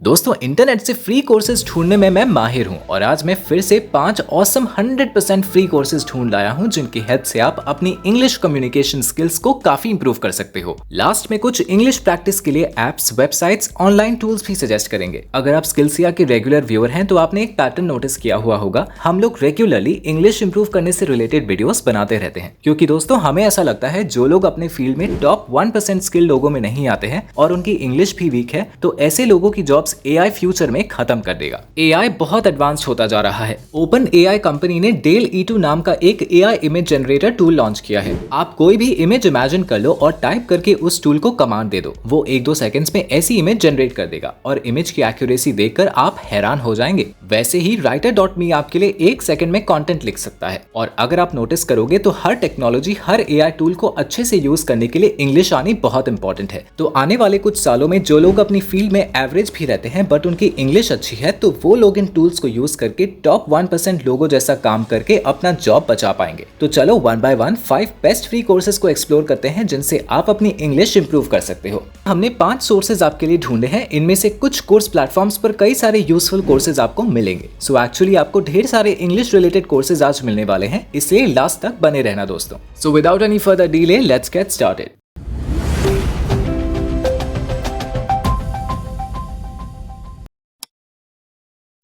दोस्तों, इंटरनेट से free courses ढूंढने में मैं माहिर हूं और आज मैं फिर से 5 ऑसम 100% फ्री कोर्सेज ढूंढ लाया हूं जिनकी हेल्प से आप अपनी इंग्लिश कम्युनिकेशन स्किल्स को काफी इंप्रूव कर सकते हो। लास्ट में कुछ इंग्लिश प्रैक्टिस के लिए एप्स, वेबसाइट्स, ऑनलाइन टूल्स भी सजेस्ट करेंगे। अगर आप स्किल्सिया के रेगुलर व्यूअर हैं तो आपने एक पैटर्न नोटिस किया हुआ होगा। हम लोग रेगुलरली इंग्लिश इंप्रूव करने से रिलेटेड वीडियोस बनाते रहते हैं, क्योंकि दोस्तों हमें ऐसा लगता है जो लोग अपने फील्ड में टॉप 1% स्किल लोगों में नहीं आते हैं और उनकी इंग्लिश भी वीक है, तो ऐसे लोगों की जॉब्स एआई फ्यूचर में खत्म कर देगा। एआई बहुत एडवांस होता जा रहा है। ओपन एआई कंपनी ने डेल E2 नाम का एक AI image generator tool launch किया है। आप कोई भी इमेज इमेजिन कर लो और टाइप करके उस टूल को कमांड दे दो, वो 1-2 सेकंड्स में ऐसी इमेज जनरेट कर देगा और इमेज की एक्यूरेसी देखकर आप हैरान हो जाएंगे। वैसे ही writer.me आपके लिए 1 सेकंड में कंटेंट लिख सकता है। और अगर आप नोटिस करोगे तो हर टेक्नोलॉजी, हर एआई टूल को अच्छे से यूज करने के लिए इंग्लिश आनी बहुत इंपॉर्टेंट है। तो आने वाले कुछ सालों में जो लोग अपनी फील्ड में एवरेज भी रहते हैं बट उनकी इंग्लिश अच्छी है, तो वो लोग इन टूल्स को यूज करके टॉप 1% लोगों जैसा काम करके अपना जॉब बचा पाएंगे। तो चलो 1 by 1 5 बेस्ट फ्री कोर्सेज को एक्सप्लोर करते हैं जिनसे आप अपनी इंग्लिश इंप्रूव कर सकते हो। हमने 5 सोर्सेज आपके लिए ढूंढे हैं। इनमें से कुछ कोर्स प्लेटफॉर्म्स पर कई सारे यूजफुल कोर्सेज आपको मिलेंगे। सो एक्चुअली आपको ढेर सारे इंग्लिश रिलेटेड कोर्सेज आज मिलने वाले हैं, इसलिए लास्ट तक बने रहना दोस्तों। So without any further delay let's get started.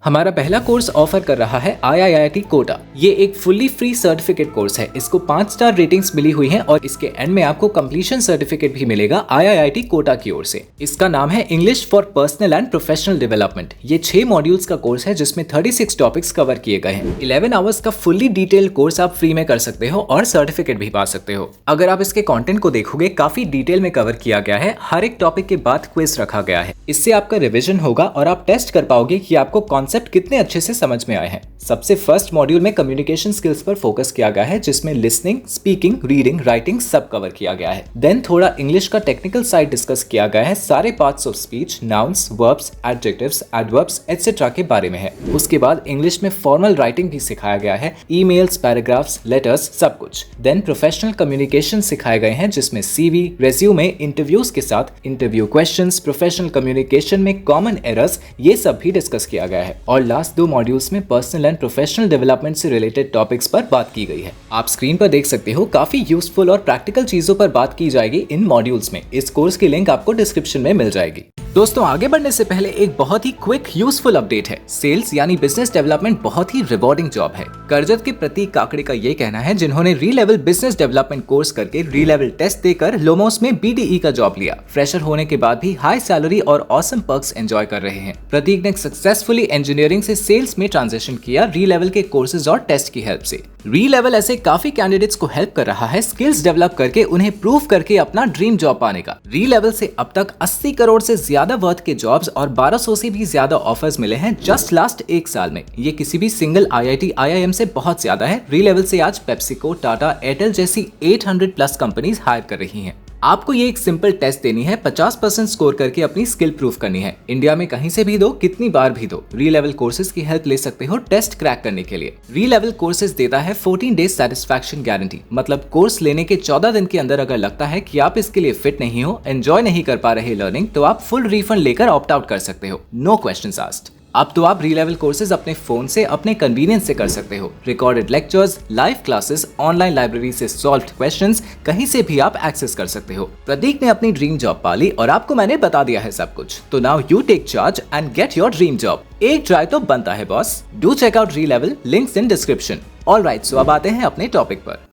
हमारा पहला कोर्स ऑफर कर रहा है IIIT कोटा। ये एक फुल्ली फ्री सर्टिफिकेट कोर्स है। इसको 5 स्टार रेटिंग्स मिली हुई हैं और इसके एंड में आपको कंप्लीशन सर्टिफिकेट भी मिलेगा IIIT कोटा की ओर से। इसका नाम है English for personal and professional development. ये 6 मॉड्यूल्स का कोर्स है जिसमें 36 टॉपिक्स कवर किए गए हैं। 11 आवर्स का फुल्ली डिटेल कोर्स आप फ्री में कर सकते हो और सर्टिफिकेट भी पा सकते हो। अगर आप इसके कंटेंट को देखोगे, काफी डिटेल में कवर किया गया है। हर एक टॉपिक के बाद क्विज रखा गया है। इससे आपका रिविजन होगा और आप टेस्ट कर पाओगे कि आपको कॉन्सेप्ट कितने अच्छे से समझ में आए हैं। सबसे फर्स्ट मॉड्यूल में कम्युनिकेशन स्किल्स पर फोकस किया गया है, जिसमें लिसनिंग, स्पीकिंग, रीडिंग, राइटिंग सब कवर किया गया है। देन थोड़ा इंग्लिश का टेक्निकल साइड डिस्कस किया गया है। सारे parts of speech, nouns, verbs, adjectives, adverbs etcetera के बारे में है। उसके बाद इंग्लिश में फॉर्मल राइटिंग भी सिखाया गया है, ईमेल्स, पैराग्राफ्स, लेटर्स सब कुछ। देन प्रोफेशनल कम्युनिकेशन सिखाए गए हैं, जिसमें CV, रेज्यूमे, इंटरव्यूज के साथ इंटरव्यू क्वेश्चंस, प्रोफेशनल कम्युनिकेशन में कॉमन एरर्स, ये सब भी डिस्कस किया गया है। और लास्ट 2 मॉड्यूल्स में पर्सनल एंड प्रोफेशनल डेवलपमेंट से रिलेटेड टॉपिक्स पर बात की गई है। आप स्क्रीन पर देख सकते हो, काफी यूजफुल और प्रैक्टिकल चीजों पर बात की जाएगी इन मॉड्यूल्स में। इस कोर्स की लिंक आपको डिस्क्रिप्शन में मिल जाएगी। दोस्तों, आगे बढ़ने से पहले एक बहुत ही क्विक यूजफुल अपडेट है। सेल्स यानी बिजनेस डेवलपमेंट बहुत ही रिवॉर्डिंग जॉब है। करजत के प्रतीक काकड़े का ये कहना है, जिन्होंने री लेवल बिजनेस डेवलपमेंट कोर्स करके री लेवल टेस्ट देकर लोमोस में BDE का जॉब लिया। फ्रेशर होने के बाद भी हाई सैलरी और ऑसम पर्क्स एंजॉय कर रहे हैं। प्रतीक ने सक्सेसफुली इंजीनियरिंग से सेल्स में ट्रांजिशन किया री लेवल के कोर्सेज और टेस्ट की हेल्प से। री लेवल ऐसे काफी कैंडिडेट्स को हेल्प कर रहा है स्किल्स डेवलप करके उन्हें प्रूव करके अपना ड्रीम जॉब पाने का। री लेवल से अब तक 80 करोड़ से ज्यादा वर्थ के जॉब्स और 1200 से भी ज्यादा ऑफर्स मिले हैं जस्ट लास्ट 1 साल में। ये किसी भी सिंगल IIT IIM से बहुत ज्यादा है। री लेवल से आज पेप्सिको, टाटा, एयरटेल जैसी 800+ कंपनीज हायर कर रही हैं। आपको ये एक सिंपल टेस्ट देनी है, 50% स्कोर करके अपनी स्किल प्रूफ करनी है। इंडिया में कहीं से भी दो, कितनी बार भी दो। री लेवल कोर्सेज की हेल्प ले सकते हो टेस्ट क्रैक करने के लिए। री लेवल कोर्सेज देता है 14 डेज सेटिस्फैक्शन गारंटी। मतलब कोर्स लेने के 14 दिन के अंदर अगर लगता है कि आप इसके लिए फिट नहीं हो, एंजॉय नहीं कर पा रहे लर्निंग, तो आप फुल रिफंड लेकर ऑप्ट आउट कर सकते हो। No questions asked. अब तो आप री लेवल कोर्सेज अपने फोन से अपने कन्वीनियंस से कर सकते हो। Recorded lectures, live classes, online library से सॉल्व्ड क्वेश्चंस कहीं से भी आप एक्सेस कर सकते हो। प्रतीक ने अपनी ड्रीम जॉब पा ली और आपको मैंने बता दिया है सब कुछ। तो now you take charge and get your dream job. एक ट्राई तो बनता है boss. Do check out Relevel, links in description. Alright, so अब आते हैं अपने टॉपिक पर।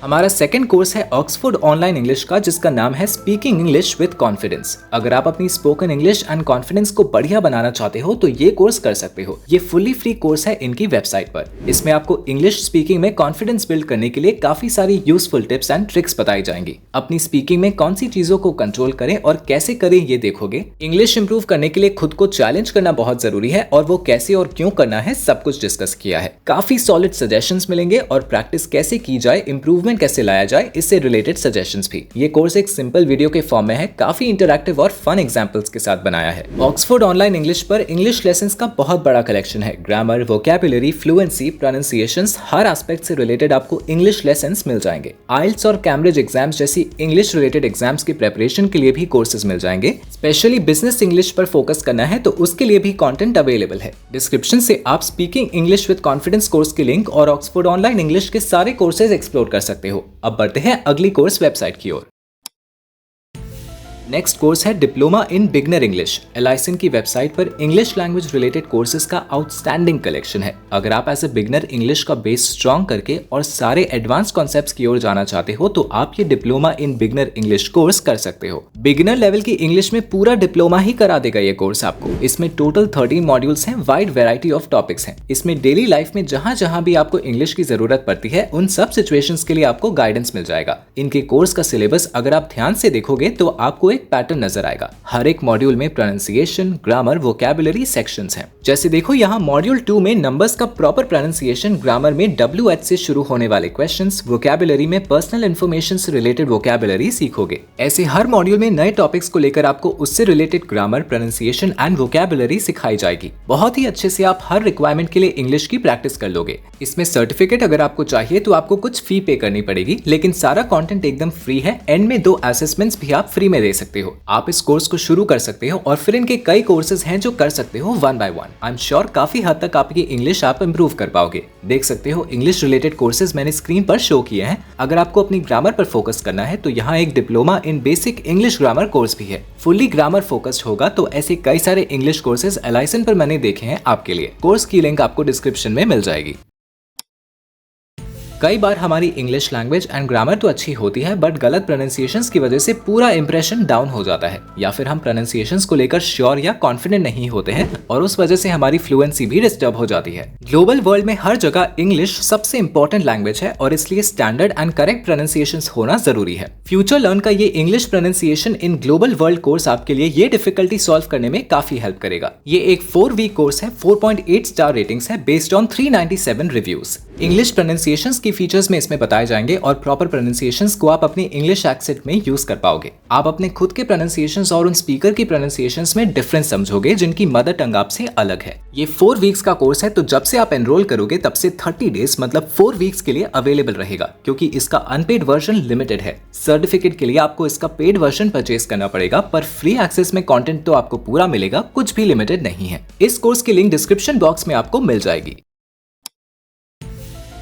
हमारा सेकंड कोर्स है ऑक्सफोर्ड ऑनलाइन इंग्लिश का, जिसका नाम है स्पीकिंग इंग्लिश विद कॉन्फिडेंस। अगर आप अपनी स्पोकन इंग्लिश एंड कॉन्फिडेंस को बढ़िया बनाना चाहते हो तो ये कोर्स कर सकते हो। ये फुल्ली फ्री कोर्स है इनकी वेबसाइट पर। इसमें आपको इंग्लिश स्पीकिंग में कॉन्फिडेंस बिल्ड करने के लिए काफी सारी यूजफुल टिप्स एंड ट्रिक्स बताई जाएंगी। अपनी स्पीकिंग में कौन सी चीजों को कंट्रोल करें और कैसे करें ये देखोगे। इंग्लिश इंप्रूव करने के लिए खुद को चैलेंज करना बहुत जरूरी है और वो कैसे और क्यों करना है सब कुछ डिस्कस किया है। काफी सॉलिड सजेशंस मिलेंगे और प्रैक्टिस कैसे की जाए, इंप्रूवमेंट इम्प्रूवमेंट कैसे लाया जाए इससे रिलेटेड सजेशंस भी। ये कोर्स एक सिंपल वीडियो के फॉर्म में है, काफी इंटरैक्टिव और फन एग्जांपल्स के साथ बनाया है। ऑक्सफोर्ड ऑनलाइन इंग्लिश पर इंग्लिश लेसन्स का बहुत बड़ा कलेक्शन है। ग्रामर, वोकैबुलरी, फ्लुएंसी, प्रोनाउंसिएशंस, हर एस्पेक्ट से रिलेटेड आपको इंग्लिश लेसन्स मिल जाएंगे। आइल्स और कैम्ब्रिज एग्जाम्स जैसी इंग्लिश रिलेटेड एग्जाम्स की प्रेपरेशन के लिए भी कोर्सेज मिल जाएंगे। स्पेशली बिजनेस इंग्लिश पर फोकस करना है तो उसके लिए भी कंटेंट अवेलेबल है। डिस्क्रिप्शन से आप speaking English with confidence course की लिंक और ऑक्सफोर्ड ऑनलाइन इंग्लिश के सारे कोर्सेज एक्सप्लोर कर सकते हो। अब बढ़ते हैं अगली कोर्स वेबसाइट की ओर। नेक्स्ट कोर्स है डिप्लोमा इन बिगनर इंग्लिश। एलाइसन की वेबसाइट पर इंग्लिश लैंग्वेज रिलेटेड कोर्सेज का आउटस्टैंडिंग कलेक्शन है। अगर आप एज ए बिगनर इंग्लिश का बेस स्ट्रॉन्ग करके और सारे एडवांस कॉन्सेप्ट्स की ओर जाना चाहते हो तो आप ये diploma in beginner English course कर सकते हो। बिगनर लेवल की इंग्लिश में पूरा डिप्लोमा ही करा देगा ये कोर्स आपको। इसमें टोटल 13 मॉड्यूल्स हैं, वाइड वैरायटी ऑफ टॉपिक्स हैं। इसमें डेली लाइफ में जहां भी आपको इंग्लिश की जरूरत पड़ती है उन सब सिचुएशंस के लिए आपको गाइडेंस मिल जाएगा। इनके कोर्स का सिलेबस अगर आप ध्यान से देखोगे तो आपको एक पैटर्न नजर आएगा। हर एक मॉड्यूल में प्रोनाउंसिएशन, ग्रामर, वोकैबुलरी सेक्शंस हैं। जैसे देखो यहाँ मॉड्यूल 2 में नंबर्स का प्रॉपर प्रोनाउंसिएशन, ग्रामर में WH से शुरू होने वाले क्वेश्चंस, वोकैबुलरी में पर्सनल इन्फॉर्मेशन से रिलेटेड वोकैबुलरी सीखोगे। ऐसे हर मॉड्यूल में नए टॉपिक्स को लेकर आपको उससे related grammar, pronunciation and vocabulary सिखाई जाएगी। बहुत ही अच्छे से आप हर रिक्वायरमेंट के लिए इंग्लिश की प्रैक्टिस कर लोगे। इसमें सर्टिफिकेट अगर आपको चाहिए तो आपको कुछ फी पे करनी पड़ेगी, लेकिन सारा कंटेंट एकदम फ्री है। एंड में 2 असेसमेंट्स भी आप फ्री में दे सकते हो। आप इस कोर्स को शुरू कर सकते हो और फिर इनके कई कोर्सेज हैं जो कर सकते हो 1 by 1। आई एम श्योर काफी हद तक आपकी इंग्लिश आप इंप्रूव कर पाओगे। देख सकते हो इंग्लिश रिलेटेड कोर्सेज मैंने स्क्रीन पर शो किए हैं। अगर आपको अपनी ग्रामर पर फोकस करना है तो यहाँ एक diploma in basic English grammar course भी है। फुल्ली ग्रामर फोकस्ड होगा तो ऐसे कई सारे इंग्लिश कोर्सेज एलाइसन पर मैंने देखे हैं आपके लिए। कोर्स की लिंक आपको डिस्क्रिप्शन में मिल जाएगी। कई बार हमारी इंग्लिश लैंग्वेज एंड ग्रामर तो अच्छी होती है बट गलत प्रोनाउंसिएशंस की वजह से पूरा इंप्रेशन डाउन हो जाता है, या फिर हम प्रोनाउंसिएशंस को लेकर श्योर या कॉन्फिडेंट नहीं होते हैं और उस वजह से हमारी फ्लुएंसी भी डिस्टर्ब हो जाती है। ग्लोबल वर्ल्ड में हर जगह इंग्लिश सबसे इंपॉर्टेंट लैंग्वेज है और इसलिए स्टैंडर्ड एंड करेक्ट प्रोनाउंसिएशंस होना जरूरी है। फ्यूचर लर्न का ये English pronunciation in global world course आपके लिए ये डिफिकल्टी सॉल्व करने में काफी हेल्प करेगा। ये एक 4 वीक कोर्स है, 4.8 स्टार रेटिंग्स है based on 397 reviews. English pronunciations की फीचर्स में इसमें बताए जाएंगे और प्रॉपर प्रोनाउंसिएशंस को आप अपनी इंग्लिश एक्सेंट में यूज कर पाओगे। आप अपने खुद के प्रोनाउंसिएशंस और उन स्पीकर की प्रोनाउंसिएशंस में डिफरेंस समझोगे जिनकी मदर टंग आपसे अलग है। ये 4 वीक्स का कोर्स है तो जब से आप एनरोल करोगे तब से 30 डेज मतलब 4 वीक्स के लिए अवेलेबल रहेगा, क्योंकि इसका अनपेड वर्जन लिमिटेड है। सर्टिफिकेट के लिए आपको इसका पेड वर्जन परचेज करना पड़ेगा, पर फ्री एक्सेस में कंटेंट तो आपको पूरा मिलेगा, कुछ भी लिमिटेड नहीं है। इस कोर्स की लिंक डिस्क्रिप्शन बॉक्स में आपको मिल जाएगी।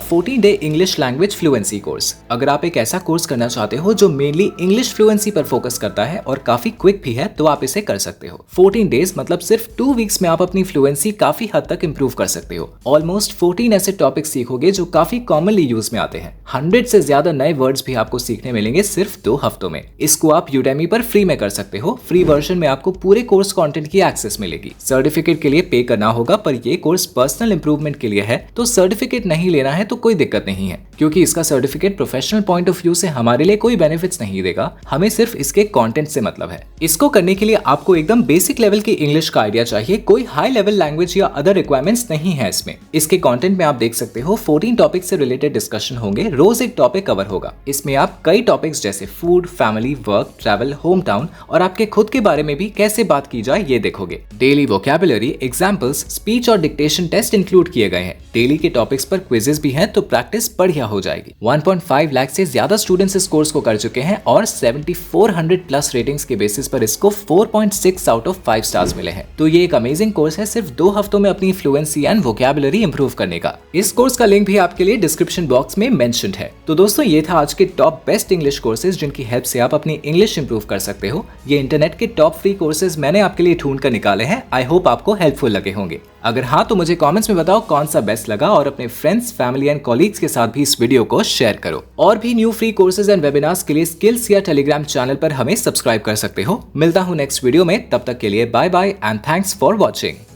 14 day English language fluency course. अगर आप एक ऐसा कोर्स करना चाहते हो जो मेनली इंग्लिश फ्लुएंसी पर फोकस करता है और काफी क्विक भी है तो आप इसे कर सकते हो। 14 डेज मतलब सिर्फ 2 वीक्स में आप अपनी फ्लुएंसी काफी हद तक इंप्रूव कर सकते हो। ऑलमोस्ट 14 ऐसे टॉपिक्स सीखोगे जो काफी कॉमनली यूज में आते हैं। 100 से ज्यादा नए वर्ड्स भी आपको सीखने मिलेंगे सिर्फ 2 हफ्तों में। इसको आप यूडेमी पर फ्री में कर सकते हो। फ्री वर्जन में आपको पूरे कोर्स कंटेंट की एक्सेस मिलेगी। सर्टिफिकेट के लिए पे करना होगा, पर ये कोर्स पर्सनल इंप्रूवमेंट के लिए है तो सर्टिफिकेट नहीं लेना है तो कोई दिक्कत नहीं है, क्योंकि इसका certificate professional point of view से हमारे लिए कोई बेनिफिट्स नहीं देगा। हमें सिर्फ इसके कंटेंट से मतलब है। इसको करने के लिए आपको एकदम बेसिक लेवल की इंग्लिश का आइडिया चाहिए, कोई हाई लेवल लैंग्वेज या अदर रिक्वायरमेंट्स नहीं है इसमें। इसके कंटेंट में आप देख सकते हो 14 टॉपिक से रिलेटेड डिस्कशन होंगे, रोज एक टॉपिक कवर होगा। इसमें आप कई टॉपिक्स जैसे food, family, work, travel, home town और आपके खुद के बारे में भी कैसे बात की जाए ये देखोगे। डेली वोकैबुलरी, एग्जाम्पल्स, स्पीच और डिक्टेशन टेस्ट इंक्लूड किए गए हैं। डेली के टॉपिक्स पर क्विजेस भी हैं तो प्रैक्टिस बढ़िया हो जाएगी। 1.5 लाख से ज्यादा स्टूडेंट्स इस कोर्स को कर चुके हैं और 7400 प्लस रेटिंग्स के बेसिस पर इसको 4.6 आउट ऑफ 5 स्टार्स मिले हैं। तो ये एक अमेजिंग कोर्स है सिर्फ 2 हफ्तों में अपनी फ्लुएंसी एंड वोकैबुलरी इंप्रूव करने का। इस कोर्स का लिंक भी आपके लिए डिस्क्रिप्शन बॉक्स में मेंशन्ड है। तो दोस्तों ये था आज के टॉप बेस्ट इंग्लिश कोर्सेज जिनकी हेल्प से आप अपनी इंग्लिश इंप्रूव कर सकते हो। ये इंटरनेट के टॉप फ्री कोर्सेज मैंने आपके लिए ढूंढ कर निकाले हैं। आई होप आपको हेल्पफुल लगे होंगे। अगर हाँ तो मुझे कमेंट्स में बताओ कौन सा बेस्ट लगा और अपने फ्रेंड्स, फैमिली एंड कॉलीग्स के साथ भी इस वीडियो को शेयर करो। और भी new free courses and webinars के लिए स्किल्स या टेलीग्राम चैनल पर हमें सब्सक्राइब कर सकते हो। मिलता हूँ नेक्स्ट वीडियो में, तब तक के लिए bye bye and thanks for watching.